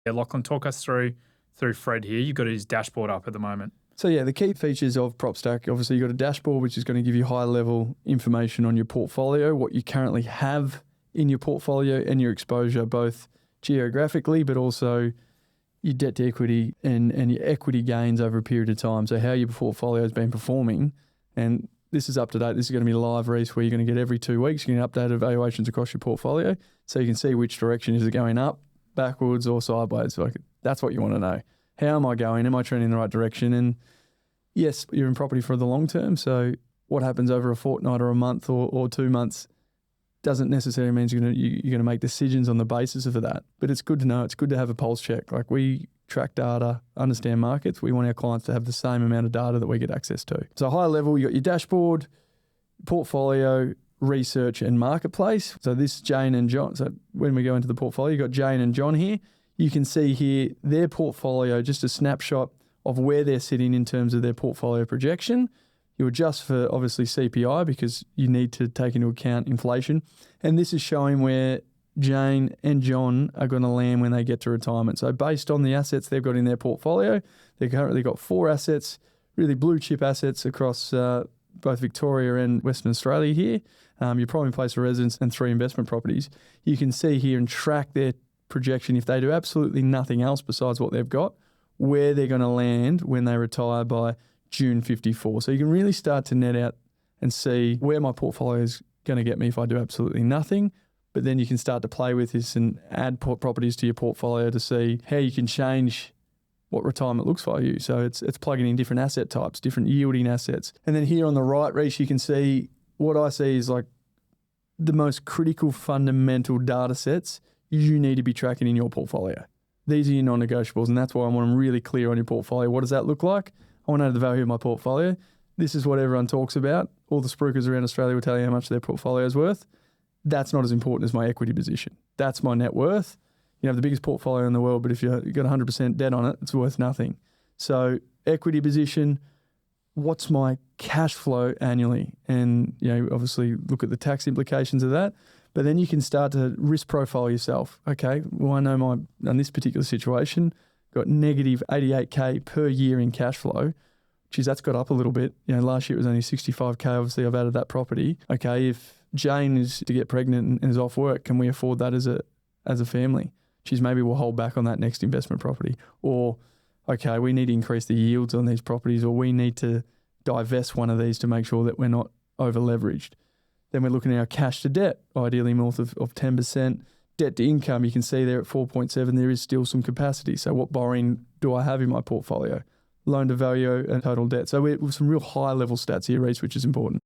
Yeah, Lachlan, talk us through Fred here. You've got his dashboard up at the moment. So yeah, the key features of PropStac, obviously you've got a dashboard which is going to give you high level information on your portfolio, what you currently have in your portfolio and your exposure, both geographically, but also your debt to equity and your equity gains over a period of time. So how your portfolio has been performing. And this is up to date. This is going to be live, Reece, where you're going to get every 2 weeks, you're going to get updated valuations across your portfolio. So you can see which direction is it going up, backwards or sideways. Like, that's what you want to know. How am I going? Am I trending in the right direction? And yes, you're in property for the long term. So what happens over a fortnight or a month or 2 months doesn't necessarily mean you're going to make decisions on the basis of that. But it's good to know. It's good to have a pulse check. Like, we track data, understand markets. We want our clients to have the same amount of data that we get access to. So high level, you got your dashboard, portfolio, research and marketplace. So this Jane and John. So when we go into the portfolio, you got Jane and John here. You can see here their portfolio, just a snapshot of where they're sitting in terms of their portfolio projection. You adjust for obviously CPI because you need to take into account inflation. And this is showing where Jane and John are going to land when they get to retirement. So based on the assets they've got in their portfolio, they've currently got 4 assets, really blue chip assets across both Victoria and Western Australia here. Your primary place of residence and 3 investment properties. You can see here and track their projection if they do absolutely nothing else besides what they've got, where they're going to land when they retire by June 54. So you can really start to net out and see where my portfolio is going to get me if I do absolutely nothing. But then you can start to play with this and add properties to your portfolio to see how you can change what retirement looks for you. So it's plugging in different asset types, different yielding assets. And then here on the right, Reece, you can see what I see is like the most critical fundamental data sets you need to be tracking in your portfolio. These are your non-negotiables, and that's why I want them really clear on your portfolio. What does that look like? I want to know the value of my portfolio. This is what everyone talks about. All the spruikers around Australia will tell you how much their portfolio is worth. That's not as important as my equity position. That's my net worth. You have the biggest portfolio in the world, but if you've got 100% debt on it, it's worth nothing. So equity position, what's my cash flow annually? And obviously look at the tax implications of that. But then you can start to risk profile yourself. Okay, well, I know in this particular situation, got negative 88K per year in cash flow. Geez, that's got up a little bit. Last year it was only 65K. Obviously, I've added that property. Okay, if Jane is to get pregnant and is off work, can we afford that as a family? Geez, maybe we'll hold back on that next investment property. Or, okay, we need to increase the yields on these properties, or we need to divest one of these to make sure that we're not over leveraged. Then we're looking at our cash to debt, ideally north of 10%. Debt to income, you can see there at 4.7, there is still some capacity. So what borrowing do I have in my portfolio? Loan to value and total debt. So we're some real high level stats here, Reece, which is important.